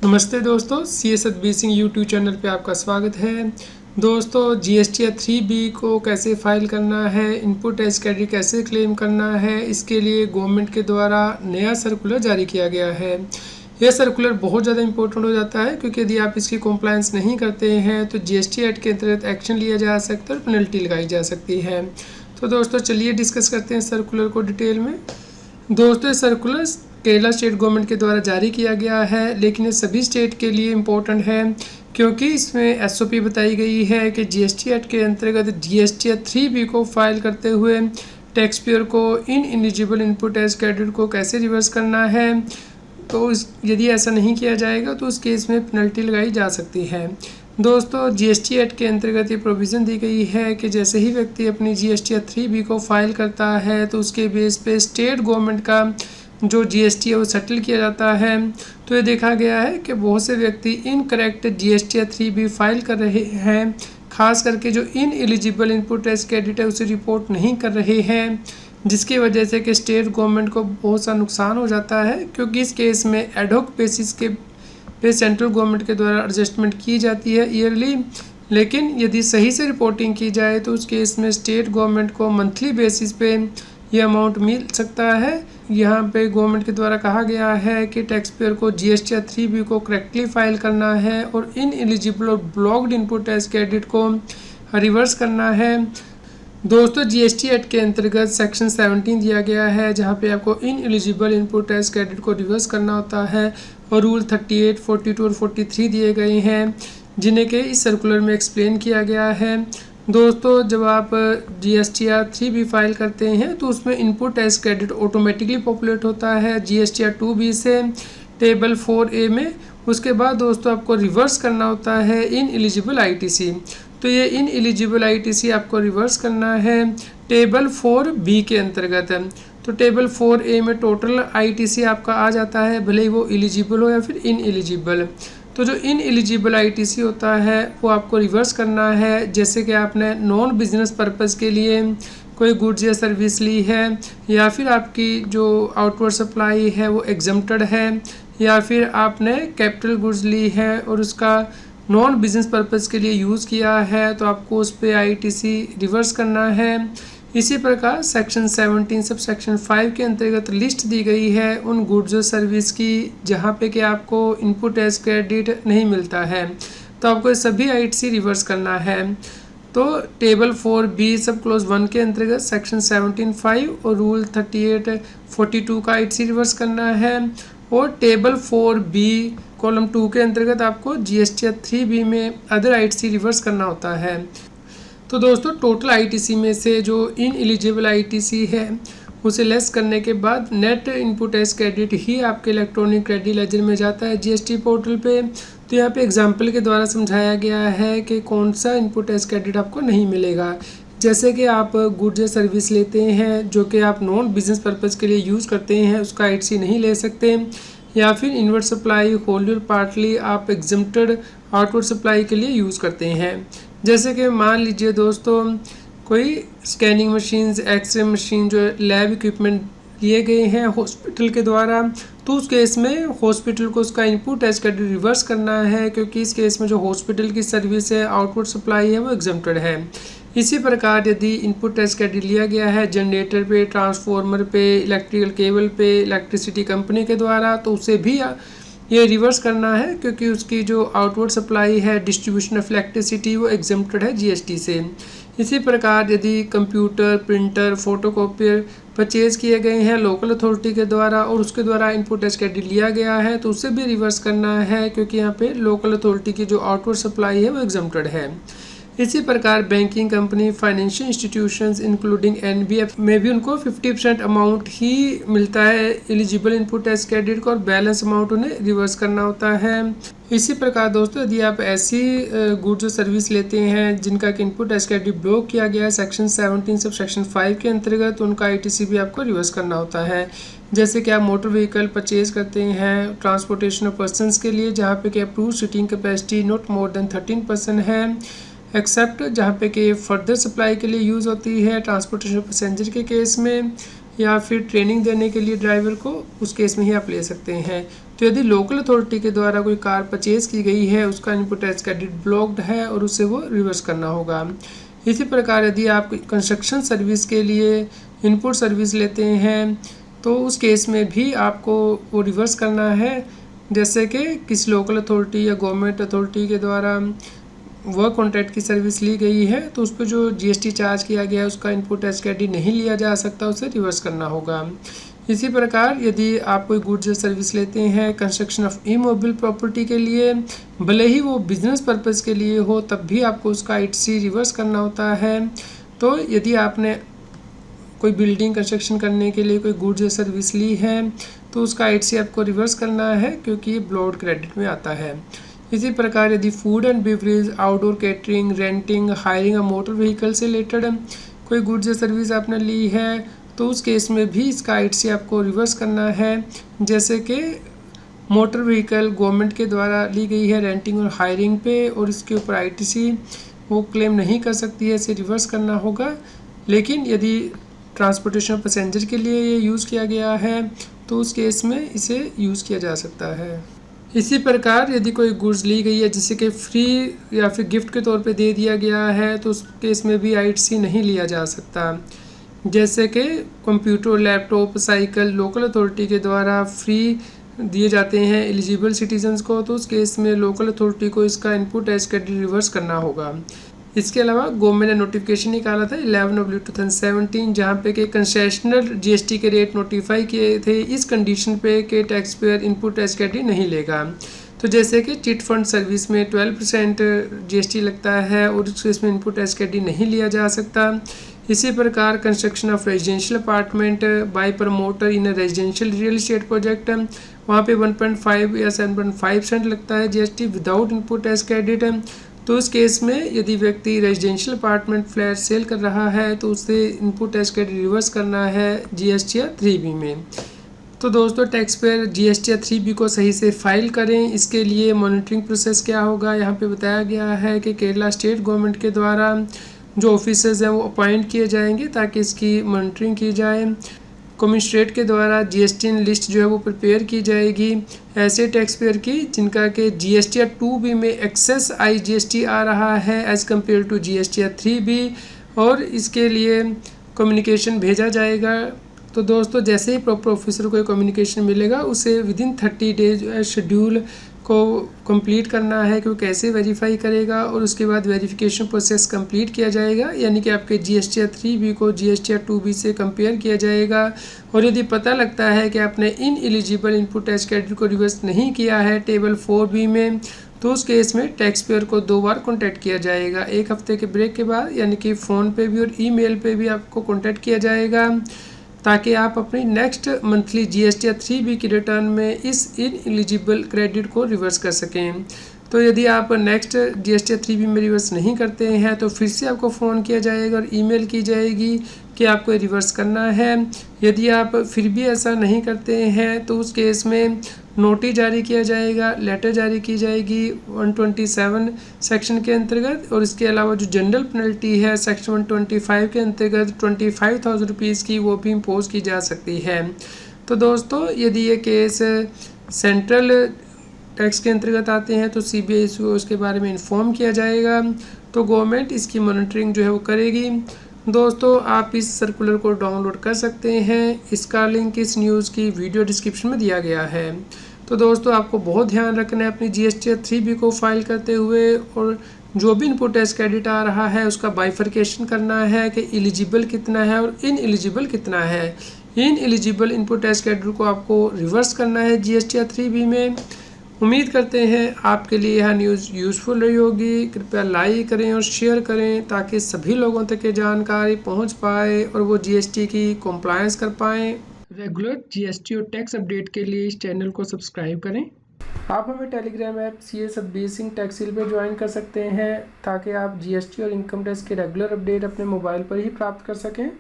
नमस्ते दोस्तों, सी Satbir Singh YouTube channel पे आपका स्वागत है। दोस्तों, जीएसटी 3B को कैसे फाइल करना है, इनपुट टैक्स क्रेडिट कैसे क्लेम करना है, इसके लिए गवर्नमेंट के द्वारा नया सर्कुलर जारी किया गया है। यह सर्कुलर बहुत ज़्यादा इंपॉर्टेंट हो जाता है क्योंकि यदि आप इसकी कॉम्प्लायंस नहीं करते हैं तो जीएसटी एक्ट के अंतर्गत एक्शन लिया जा सकता है और पेनल्टी लगाई जा सकती है। तो दोस्तों चलिए डिस्कस करते हैं सर्कुलर को डिटेल में। दोस्तों, सर्कुलर केरला स्टेट गवर्नमेंट के द्वारा जारी किया गया है, लेकिन ये सभी स्टेट के लिए इम्पोर्टेंट है क्योंकि इसमें एसओपी बताई गई है कि जीएसटी एक्ट के अंतर्गत जीएसटी 3B को फाइल करते हुए टैक्स पेयर को in eligible input tax credit को कैसे रिवर्स करना है। तो यदि ऐसा नहीं किया जाएगा तो उस केस में पेनल्टी लगाई जा सकती है। दोस्तों, जीएसटी एक्ट के अंतर्गत ये प्रोविज़न दी गई है कि जैसे ही व्यक्ति अपनी जीएसटी 3B को फाइल करता है तो उसके बेस पे स्टेट गवर्नमेंट का जो जीएसटी है वो सेटल किया जाता है। तो ये देखा गया है कि बहुत से व्यक्ति इनकरेक्ट जीएसटी 3B फाइल कर रहे हैं, खास करके जो in eligible input tax credit है उसे रिपोर्ट नहीं कर रहे हैं, जिसकी वजह से कि स्टेट गवर्नमेंट को बहुत सा नुकसान हो जाता है क्योंकि इस केस में एडहॉक बेसिस के पे सेंट्रल गवर्नमेंट के द्वारा एडजस्टमेंट की जाती है ईयरली। लेकिन यदि सही से रिपोर्टिंग की जाए तो उस केस में स्टेट गवर्नमेंट को मंथली बेसिस पे ये अमाउंट मिल सकता है। यहाँ पे गवर्नमेंट के द्वारा कहा गया है कि टैक्स पेयर को जीएसटी 3B को करेक्टली फाइल करना है और इन एलिजिबल और ब्लॉक्ड इनपुट टैक्स क्रेडिट को रिवर्स करना है। दोस्तों, जीएसटी एक्ट के अंतर्गत सेक्शन 17 दिया गया है जहाँ पे आपको in eligible input tax credit को रिवर्स करना होता है और रूल 38, 42 और 43 दिए गए हैं जिन्हें के इस सर्कुलर में एक्सप्लेन किया गया है। दोस्तों, जब आप जीएसटी 3B फाइल करते हैं तो उसमें input tax credit automatically populate होता है जीएसटी 2B से टेबल 4A में। उसके बाद दोस्तों आपको रिवर्स करना होता है इन एलिजिबल आईटीसी। तो ये इन एलिजिबल आईटीसी आपको रिवर्स करना है टेबल 4B के अंतर्गत। तो टेबल 4A में टोटल आईटीसी आपका आ जाता है, भले ही वो एलिजिबल हो या फिर इन एलिजिबल। तो जो इन एलिजिबल आईटीसी होता है वो आपको रिवर्स करना है, जैसे कि आपने नॉन बिजनेस पर्पज़ के लिए कोई गुड्स या सर्विस ली है, या फिर आपकी जो आउटवर्ड सप्लाई है वो एग्जम्प्टेड है, या फिर आपने कैपिटल गुड्स ली है और उसका नॉन बिजनेस पर्पज़ के लिए यूज़ किया है तो आपको उस पर आईटीसी रिवर्स करना है। इसी प्रकार सेक्शन 17 सब सेक्शन 5 के अंतर्गत लिस्ट दी गई है उन गुड्स और सर्विस की जहाँ पे कि आपको इनपुट टैक्स क्रेडिट नहीं मिलता है, तो आपको सभी आईटीसी रिवर्स करना है। तो टेबल 4B सब क्लोज 1 के अंतर्गत सेक्शन 17(5) और रूल 38, 42 का आईटीसी रिवर्स करना है और टेबल 4B कॉलम 2 के अंतर्गत आपको जीएसटी 3B में अदर आईटीसी रिवर्स करना होता है। तो दोस्तों, टोटल आईटीसी में से जो इन एलिजिबल आईटीसी है उसे लेस करने के बाद नेट इनपुट टैक्स क्रेडिट ही आपके इलेक्ट्रॉनिक क्रेडिट लेजर में जाता है जीएसटी पोर्टल पे। तो यहाँ पे एग्जांपल के द्वारा समझाया गया है कि कौन सा इनपुट टैक्स क्रेडिट आपको नहीं मिलेगा। जैसे कि आप गुड्स या सर्विस लेते हैं जो कि आप नॉन बिजनेस पर्पज़ के लिए यूज़ करते हैं, उसका आईटीसी नहीं ले सकते, या फिर इनवर्ट सप्लाई होली और पार्टली आप एग्जम्प्टेड आउटवर्ड सप्लाई के लिए यूज़ करते हैं। जैसे कि मान लीजिए दोस्तों कोई स्कैनिंग मशीन्स, एक्सरे मशीन जो लैब इक्विपमेंट लिए गए हैं हॉस्पिटल के द्वारा, तो उस केस में हॉस्पिटल को उसका इनपुट टैक्स क्रेडिट रिवर्स करना है क्योंकि इस केस में जो हॉस्पिटल की सर्विस है, आउटवर्ड सप्लाई है, वो एग्जम्प्टेड है। इसी प्रकार यदि इनपुट टैक्स क्रेडिट लिया गया है जनरेटर पे, ट्रांसफार्मर पे, इलेक्ट्रिकल केबल पे, इलेक्ट्रिसिटी कंपनी के द्वारा, तो उसे भी ये रिवर्स करना है क्योंकि उसकी जो आउटवर्ड सप्लाई है, डिस्ट्रीब्यूशन ऑफ इलेक्ट्रिसिटी, वो एग्जम्प्टेड है जीएसटी से। इसी प्रकार यदि कंप्यूटर, प्रिंटर, फोटोकॉपियर परचेज किए गए हैं लोकल अथॉरिटी के द्वारा और उसके द्वारा इनपुट टैक्स क्रेडिट लिया गया है तो उसे भी रिवर्स करना है क्योंकि यहाँ पे लोकल अथॉरिटी की जो आउटवर्ड सप्लाई है वो एग्जम्प्टेड है। इसी प्रकार banking company, financial institutions including NBF में भी उनको 50% अमाउंट ही मिलता है एलिजिबल इनपुट टैक्स क्रेडिट को और बैलेंस अमाउंट उन्हें रिवर्स करना होता है। इसी प्रकार दोस्तों, यदि आप ऐसी गुड्स और सर्विस लेते हैं जिनका कि इनपुट टैक्स क्रेडिट ब्लॉक किया गया है सेक्शन 17 सब सेक्शन 5 के अंतर्गत, उनका आईटीसी भी आपको रिवर्स करना होता है। जैसे कि आप मोटर व्हीकल परचेज करते हैं ट्रांसपोर्टेशन ऑफ पर्सनस के लिए जहाँ पे कि approve seating capacity not more than 13% है, एक्सेप्ट जहाँ पे कि फर्दर सप्लाई के लिए यूज़ होती है ट्रांसपोर्टेशन पैसेंजर के केस में, या फिर ट्रेनिंग देने के लिए ड्राइवर को, उस केस में ही आप ले सकते हैं। तो यदि लोकल अथॉरिटी के द्वारा कोई कार परचेज़ की गई है, उसका इनपुट टैक्स क्रेडिट ब्लॉक्ड है और उसे वो रिवर्स करना होगा। इसी प्रकार यदि आप कंस्ट्रक्शन सर्विस के लिए इनपुट सर्विस लेते हैं तो उस केस में भी आपको वो रिवर्स करना है। जैसे कि किसी लोकल अथॉरिटी या गवर्नमेंट अथॉरिटी के द्वारा वर्क कॉन्ट्रैक्ट की सर्विस ली गई है तो उस पर जो जीएसटी चार्ज किया गया है उसका इनपुट टैक्स क्रेडिट नहीं लिया जा सकता, उसे रिवर्स करना होगा। इसी प्रकार यदि आप कोई गुड्स या सर्विस लेते हैं कंस्ट्रक्शन ऑफ इमोबिल प्रॉपर्टी के लिए, भले ही वो बिजनेस पर्पज़ के लिए हो, तब भी आपको उसका ITC रिवर्स करना होता है। तो यदि आपने कोई बिल्डिंग कंस्ट्रक्शन करने के लिए कोई गुड्स या सर्विस ली है तो उसका ITC आपको रिवर्स करना है, क्योंकि ये ब्लॉक्ड क्रेडिट में आता है। इसी प्रकार यदि food and beverage, outdoor catering, renting, hiring a motor vehicle से रिलेटेड कोई गुड्स या सर्विस आपने ली है तो उस केस में भी इसका ITC आपको रिवर्स करना है। जैसे कि मोटर व्हीकल गवर्नमेंट के द्वारा ली गई है रेंटिंग और हायरिंग पे और इसके ऊपर ITC वो क्लेम नहीं कर सकती है, इसे रिवर्स करना होगा। लेकिन यदि ट्रांसपोर्टेशन पैसेंजर के लिए ये यूज़ किया गया है तो उस केस में इसे यूज़ किया जा सकता है। इसी प्रकार यदि कोई गुड्स ली गई है जिसे कि फ्री या फिर गिफ्ट के तौर पे दे दिया गया है तो उस केस में भी ITC नहीं लिया जा सकता। जैसे कि computer, laptop, cycle local authority के द्वारा फ्री दिए जाते हैं एलिजिबल सिटीजन्स को, तो उस केस में लोकल अथॉरिटी को इसका इनपुट टैक्स क्रेडिट रिवर्स करना होगा। इसके अलावा गवर्नमेंट ने नोटिफिकेशन निकाला था 11/2017 जहाँ पे कि कंसेशनल GST के रेट नोटिफाई किए थे इस कंडीशन पे कि tax payer input tax credit नहीं लेगा। तो जैसे कि चिट फंड सर्विस में 12% GST लगता है और इसमें इनपुट टैक्स क्रेडिट नहीं लिया जा सकता। इसी प्रकार construction of residential apartment by promoter in residential real estate project, वहाँ पे 1.5 या 7.5% लगता है GST without input tax credit. तो उस केस में यदि व्यक्ति रेजिडेंशियल अपार्टमेंट फ्लैट सेल कर रहा है तो उसे इनपुट टैक्स क्रेडिट रिवर्स करना है GST या 3B में। तो दोस्तों टैक्स पेयर GST या 3B को सही से फाइल करें। इसके लिए मॉनिटरिंग प्रोसेस क्या होगा, यहाँ पे बताया गया है कि केरला स्टेट गवर्नमेंट के द्वारा जो ऑफिसर्स हैं वो अपॉइंट किए जाएंगे ताकि इसकी मॉनिटरिंग की जाए। कमिश्नरेट के द्वारा GST लिस्ट जो है वो प्रिपेयर की जाएगी ऐसे टैक्स पेयर की जिनका कि GST या 2B में एक्सेस IGST आ रहा है एज़ कम्पेयर टू GST या 3B, और इसके लिए कम्युनिकेशन भेजा जाएगा। तो दोस्तों जैसे ही प्रॉपर ऑफिसर को कम्युनिकेशन मिलेगा उसे विदिन 30 डेज जो है शेड्यूल को कंप्लीट करना है कि वो कैसे वेरीफाई करेगा, और उसके बाद वेरिफिकेशन प्रोसेस कंप्लीट किया जाएगा, यानी कि आपके GST या 3B को GST या 2B से कंपेयर किया जाएगा। और यदि पता लगता है कि आपने in eligible input tax credit को रिवर्स नहीं किया है टेबल 4B में, तो उस केस में टैक्स पेयर को 2 बार कॉन्टैक्ट किया जाएगा, 1 हफ्ते के ब्रेक के बाद, यानी कि फ़ोन पे भी और ईमेल पे भी आपको कॉन्टैक्ट किया जाएगा ताकि आप अपनी नेक्स्ट मंथली GST या 3B की रिटर्न में इस इन एलिजिबल क्रेडिट को रिवर्स कर सकें। तो यदि आप नेक्स्ट GST या 3B में रिवर्स नहीं करते हैं तो फिर से आपको फ़ोन किया जाएगा और ईमेल की जाएगी कि आपको रिवर्स करना है। यदि आप फिर भी ऐसा नहीं करते हैं तो उस केस में नोटिस जारी किया जाएगा, लेटर जारी की जाएगी 127 सेक्शन के अंतर्गत, और इसके अलावा जो जनरल पेनल्टी है सेक्शन 125 के अंतर्गत 25,000 रुपीज़ की वो भी इम्पोज की जा सकती है। तो दोस्तों यदि ये केस सेंट्रल टैक्स के अंतर्गत आते हैं तो CBI को उसके बारे में इन्फॉर्म किया जाएगा, तो गवर्नमेंट इसकी मॉनिटरिंग जो है वो करेगी। दोस्तों आप इस सर्कुलर को डाउनलोड कर सकते हैं, इसका लिंक इस न्यूज़ की वीडियो डिस्क्रिप्शन में दिया गया है। तो दोस्तों आपको बहुत ध्यान रखना है अपनी GST या 3B को फाइल करते हुए, और जो भी इनपुट टैक्स क्रेडिट आ रहा है उसका बाइफर्केशन करना है कि एलिजिबल कितना है और इन एलिजिबल कितना है। In eligible input tax credit को आपको रिवर्स करना है GST या 3B में। उम्मीद करते हैं आपके लिए यह न्यूज़ यूज़फुल रही होगी। कृपया लाइक करें और शेयर करें ताकि सभी लोगों तक ये जानकारी पहुंच पाए और वो GST की कंप्लायंस कर पाएँ। रेगुलर GST और टैक्स अपडेट के लिए इस चैनल को सब्सक्राइब करें। आप हमें Telegram app CA Satbir Singh टैक्सील पर ज्वाइन कर सकते हैं ताकि आप GST और इनकम टैक्स के रेगुलर अपडेट अपने मोबाइल पर ही प्राप्त कर सकें।